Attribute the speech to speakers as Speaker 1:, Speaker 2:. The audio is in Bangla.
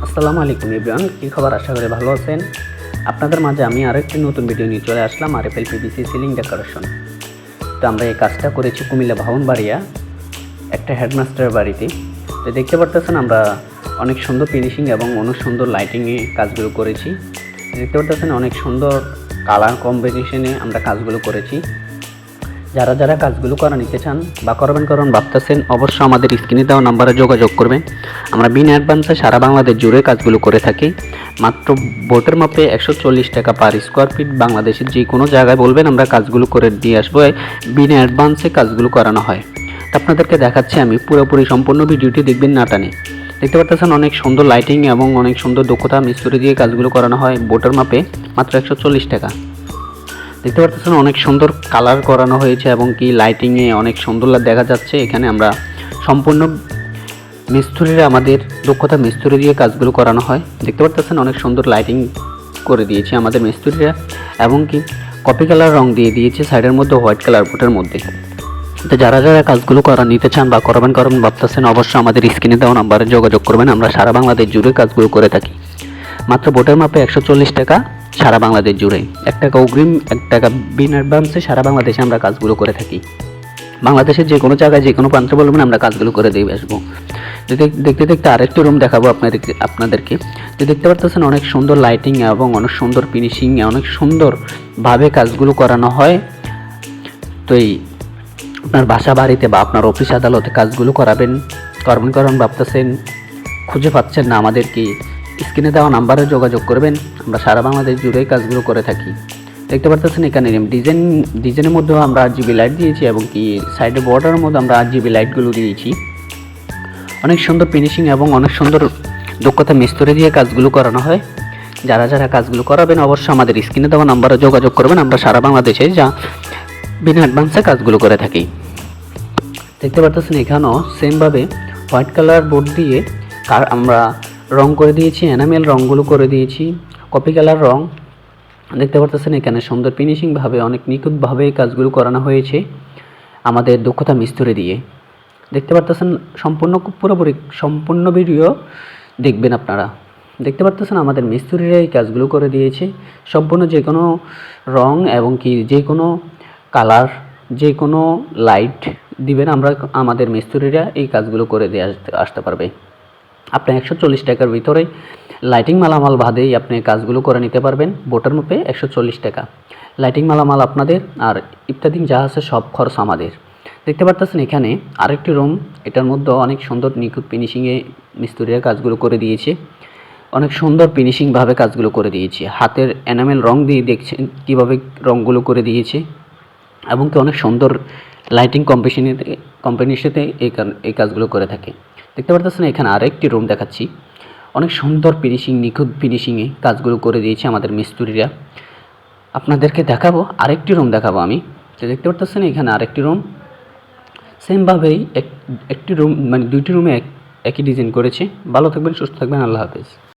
Speaker 1: আসসালামু আলাইকুম এভরিওয়ান, কী খবর? আশা করি ভালো আছেন। আপনাদের মাঝে আমি আরেকটি নতুন ভিডিও নিয়ে চলে আসলাম, আরএফএল পিভিসি সিলিং ডেকোরেশন। তো আমরা এই কাজটা করেছি কুমিল্লা ভাউনবাড়িয়া একটা হেডমাস্টারের বাড়িতে। তো দেখতে পারতেছেন আমরা অনেক সুন্দর ফিনিশিং এবং অনেক সুন্দর লাইটিংয়ে কাজগুলো করেছি। দেখতে পারতেছেন অনেক সুন্দর কালার কম্বিনেশনে আমরা কাজগুলো করেছি। যারা যারা কাজগুলো করা নিতে চান বা করবেন ভাবতেছেন, অবশ্যই আমাদের স্ক্রিনে দেওয়া নাম্বারে যোগাযোগ করবেন। আমরা বিনা অ্যাডভান্সে সারা বাংলাদেশ জুড়ে কাজগুলো করে থাকি। মাত্র বোটের মাপে 140 টাকা পার স্কোয়ার ফিট। বাংলাদেশের যে কোনো জায়গায় বলবেন, আমরা কাজগুলো করে দিয়ে আসবো। বিনা অ্যাডভান্সে কাজগুলো করানো হয়। তো আপনাদেরকে দেখাচ্ছি আমি, পুরোপুরি সম্পূর্ণ ভিডিওটি দেখবেন না টানে। দেখতে পাচ্ছেন অনেক সুন্দর লাইটিং এবং অনেক সুন্দর দক্ষতা মিস্ত্রি দিয়ে কাজগুলো করানো হয়। বোটের মাপে মাত্র 140 টাকা। দেখতে পাচ্ছেন অনেক সুন্দর কালার করানো হয়েছে এবং কি লাইটিংয়ে অনেক সুন্দর দেখা যাচ্ছে। এখানে আমরা সম্পূর্ণ মিস্ত্রিরা, আমাদের দক্ষতা মিস্ত্রি দিয়ে কাজগুলো করানো হয়। দেখতে পাচ্ছেন অনেক সুন্দর লাইটিং করে দিয়েছে আমাদের মিস্ত্রিরা এবং কি কপি কালার রং দিয়ে দিয়েছে সাইডের মধ্যে, হোয়াইট কালার বোটের মধ্যে। তো যারা যারা কাজগুলো করা নিতে চান বা করবেন ভাবতেছেন, অবশ্যই আমাদের স্ক্রিনে দেওয়া নাম্বারে যোগাযোগ করবেন। আমরা সারা বাংলাদেশ জুড়ে কাজগুলো করে থাকি। মাত্র বোটের মাপে 140 টাকা সারা বাংলাদেশ জুড়ে। 1 টাকা অগ্রিম, 1 টাকা বিনা অ্যাডভান্সে সারা বাংলাদেশে আমরা কাজগুলো করে থাকি। বাংলাদেশের যে কোনো জায়গায় যে কোনো প্রান্তে বলবেন, আমরা কাজগুলো করে দিয়ে আসবো। দেখতে দেখতে আরেকটি রুম দেখাবো আপনাদেরকে। তো দেখতে পাচ্ছেন অনেক সুন্দর লাইটিং এবং অনেক সুন্দর ফিনিশিং, অনেক সুন্দরভাবে কাজগুলো করানো হয়। তো এই আপনার বাসা বাড়িতে বা আপনার অফিস আদালতে কাজগুলো করবেন ভাবতেছেন, খুঁজে পাচ্ছেন না, আমাদেরকে স্ক্রিনে দেওয়া নাম্বারে যোগাযোগ করবেন। আমরা সারা বাংলাদেশ জুড়েই কাজগুলো করে থাকি। দেখতে পাচ্ছেন এখানে ডিজাইনের মধ্যেও আমরা আরজিবি লাইট দিয়েছি এবং কি সাইডে বর্ডারের মধ্যে আমরা আরজিবি লাইটগুলো দিয়েছি। অনেক সুন্দর ফিনিশিং এবং অনেক সুন্দর দক্ষতা মিস্ত্রি দিয়ে কাজগুলো করানো হয়। যারা যারা কাজগুলো করাবেন, অবশ্যই আমাদের স্ক্রিনে দেওয়া নাম্বারে যোগাযোগ করবেন। আমরা সারা বাংলাদেশে বিনা অ্যাডভান্সে কাজগুলো করে থাকি। দেখতে পাচ্ছেন এখানেও সেমভাবে হোয়াইট কালার বোর্ড দিয়ে আমরা রং করে দিয়েছি, এনামেল রঙগুলো করে দিয়েছি, কপি কালার রং। দেখতে পাচ্ছেন এখানে সুন্দর ফিনিশিংভাবে অনেক নিখুঁতভাবে কাজগুলো করানো হয়েছে আমাদের দক্ষতা মিস্ত্রি দিয়ে। দেখতে পাচ্ছেন পুরোপুরি সম্পূর্ণ ভিডিও দেখবেন আপনারা। দেখতে পাচ্ছেন আমাদের মিস্ত্রিরা এই কাজগুলো করে দিয়েছে। সম্পূর্ণ যে কোনো রং এবং কি যে কোনো কালার, যে কোনো লাইট দিবেন, আমাদের মিস্ত্রিরা এই কাজগুলো করে দিয়ে আসতে পারবে। আপনি 140 টাকার ভিতরে লাইটিং মালামাল বাদেই আপনি কাজগুলো করে নিতে পারবেন। বোটের মাপে 140 টাকা। লাইটিং মালামাল আপনাদের, আর ইত্যাদি যা আছে সব খরচ আমাদের। দেখতে পাচ্ছেন এখানে আরেকটি রুম, এটার মধ্যে অনেক সুন্দর নিখুঁত ফিনিশিংয়ে মিস্ত্রিরা কাজগুলো করে দিয়েছে। অনেক সুন্দর ফিনিশিংভাবে কাজগুলো করে দিয়েছে। হাতের এনামেল রং দিয়ে দেখছেন কীভাবে রঙগুলো করে দিয়েছে এবং কি অনেক সুন্দর লাইটিং কম্বিনেশনে এই কাজগুলো করে থাকে। দেখতে পাচ্ছেন এখানে আরেকটি রুম দেখাচ্ছি। অনেক সুন্দর ফিনিশিং, নিখুঁত ফিনিশিংয়ে কাজগুলো করে দিয়েছে আমাদের মিস্ত্রিরা। আপনাদেরকে দেখাবো আরেকটি রুম দেখাবো আমি। তো দেখতে পাচ্ছেন এখানে আরেকটি রুম, সেমভাবেই একটি রুম, মানে দুইটি রুমে একই ডিজাইন করেছে। ভালো থাকবেন, সুস্থ থাকবেন, আল্লাহ হাফেজ।